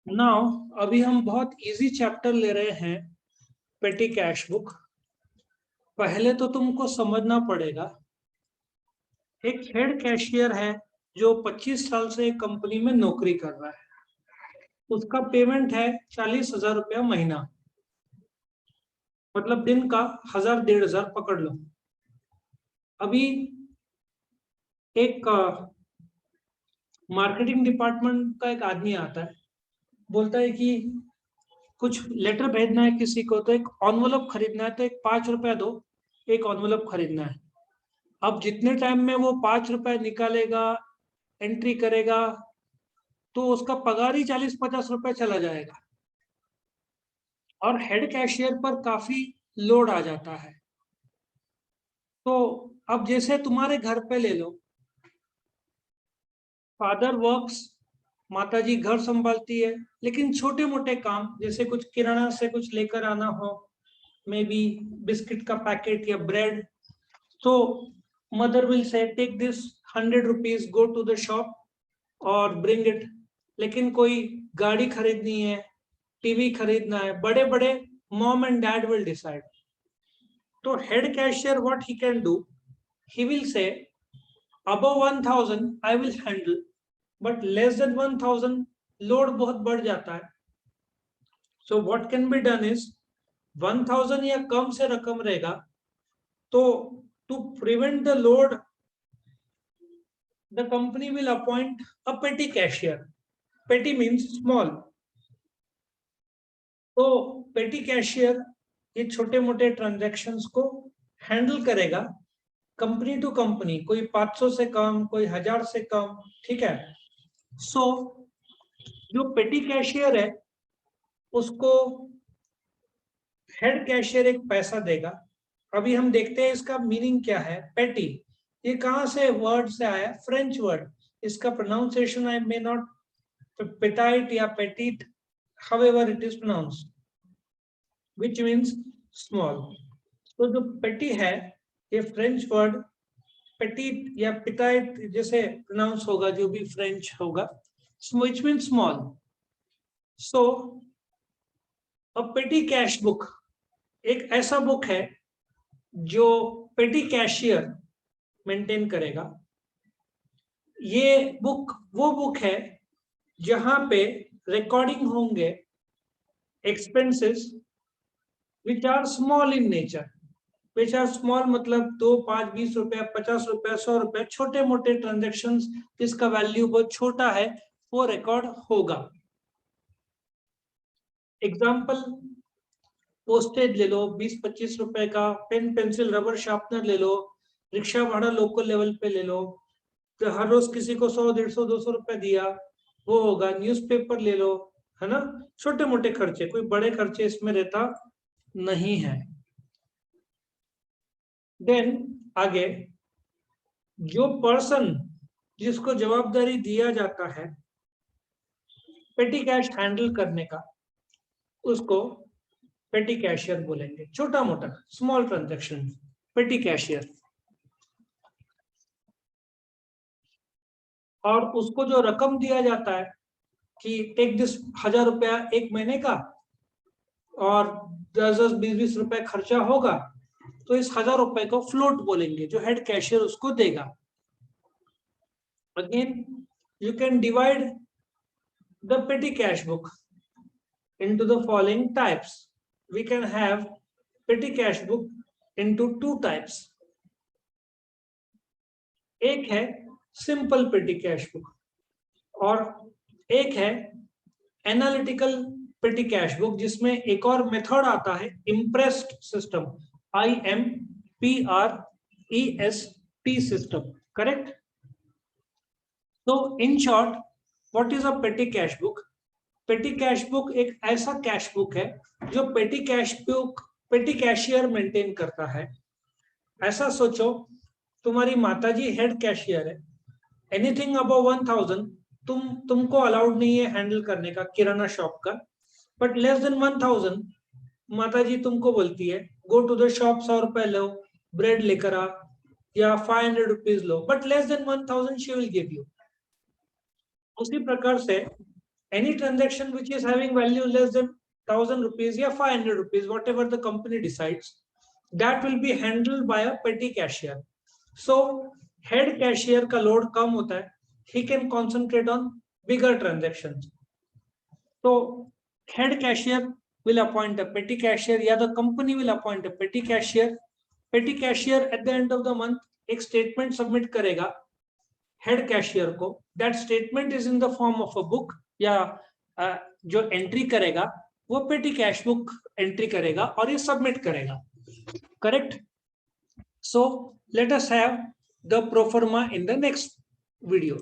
Now अभी हम बहुत इजी चैप्टर ले रहे हैं, पेटी कैश बुक। पहले तो तुमको समझना पड़ेगा, एक हेड कैशियर है जो 25 साल से एक कंपनी में नौकरी कर रहा है। उसका पेमेंट है 40,000 रुपया महीना, मतलब दिन का 1,000-1,500 पकड़ लो। अभी एक मार्केटिंग डिपार्टमेंट का एक आदमी आता है, बोलता है कि कुछ लेटर भेजना है किसी को, तो एक एनवलप खरीदना है, तो एक 5 रुपया दो, एक एनवलप खरीदना है। अब जितने टाइम में वो 5 रुपए निकालेगा, एंट्री करेगा, तो उसका पगार ही 40-50 रुपए चला जाएगा और हेड कैशियर पर काफी लोड आ जाता है। तो अब जैसे तुम्हारे घर पे ले लो, फादर वर्क्स, माताजी घर संभालती है, लेकिन छोटे मोटे काम जैसे कुछ किराना से कुछ लेकर आना हो, मे बी बिस्किट का पैकेट या ब्रेड, तो mother will say take this 100 rupees, go to the shop और ब्रिंग इट। लेकिन कोई गाड़ी खरीदनी है, टीवी खरीदना है, बड़े बड़े mom and dad will decide. तो head cashier what he can do, he will say above 1,000 I will handle, but less than 1,000 load बहुत बढ़ जाता है। so what can be done is 1,000 या कम से रकम रहेगा, तो to prevent the load the company will appoint a petty cashier. Petty means small. तो पेटी कैशियर ये छोटे मोटे ट्रांजैक्शंस को हैंडल करेगा, कंपनी टू कंपनी, कोई 500 से कम, कोई 1,000 से कम, ठीक है। सो जो पेटी कैशियर है उसको हेड कैशियर एक पैसा देगा। अभी हम देखते हैं इसका मीनिंग क्या है। पेटी ये कहां से वर्ड से आया, फ्रेंच वर्ड। इसका pronunciation I may not, petite या petit, however it is pronounced, which means small। तो जो पेटी है ये फ्रेंच वर्ड, पेटिट या पिटाइट जैसे प्रोनाउंस होगा, जो भी फ्रेंच होगा, which means small। so a petty cash book एक ऐसा बुक है जो पेटी कैशियर मेंटेन करेगा। ये बुक वो बुक है जहां पे रिकॉर्डिंग होंगे expenses which are small in nature. Which are small मतलब 2, 5, 20 रुपया, 50 रुपया, 100 रुपया, छोटे मोटे ट्रांजेक्शन जिसका वैल्यू बहुत छोटा है, वो रिकॉर्ड होगा। एग्जाम्पल, पोस्टेज ले लो 20-25 रुपए का, पेन पेंसिल रबर शार्पनर ले लो, रिक्शा भाड़ा लोकल लेवल पे ले लो, तो हर रोज किसी को 100, 150, 200 रुपए दिया, वो होगा। न्यूज़पेपर ले लो, है ना। छोटे मोटे खर्चे, कोई बड़े खर्चे इसमें रहता नहीं है। देन आगे, जो पर्सन जिसको जवाबदारी दिया जाता है पेटी कैश हैंडल करने का, उसको पेटी कैशियर बोलेंगे। छोटा मोटा स्मॉल ट्रांजैक्शन, पेटी कैशियर। और उसको जो रकम दिया जाता है कि टेक दिस 1,000 रुपया एक महीने का और 10-20 रुपए खर्चा होगा, तो इस 1,000 रुपए को फ्लोट बोलेंगे, जो हेड कैशियर उसको देगा। Again you can divide the पेटी cash book into the following types. We can have petty cash book into 2 types. एक है सिंपल पेटी कैश बुक और एक है एनालिटिकल पेटी कैश बुक, जिसमें एक और मेथड आता है imprest system, IMPREST system, correct. तो in short, what is a petty cash book? Petty cash book एक ऐसा कैश बुक है जो पेटी कैशियर मेंटेन करता है। ऐसा सोचो, तुम्हारी माताजी हेड कैशियर है, एनीथिंग अबव 1,000 तुमको अलाउड नहीं है हैंडल करने का, किराना शॉप का। बट लेस देन 1,000 माताजी तुमको बोलती है गो टू द शॉप, 100 रुपए लो, ब्रेड लेकर आ, या 500 rupees low, but less than 1,000 she will give you. उसी प्रकार से Any transaction which is having value less than 1000 rupees or 500 rupees, whatever the company decides, that will be handled by a petty cashier. So head cashier का load कम होता है, he can concentrate on bigger transactions. So head cashier will appoint a petty cashier, या the company will appoint a petty cashier. Petty cashier at the end of the month एक statement submit करेगा head cashier को. That statement is in the form of a book, या जो entry करेगा वो petty cash book entry करेगा और ये submit करेगा. Correct? So let us have the pro forma in the next video.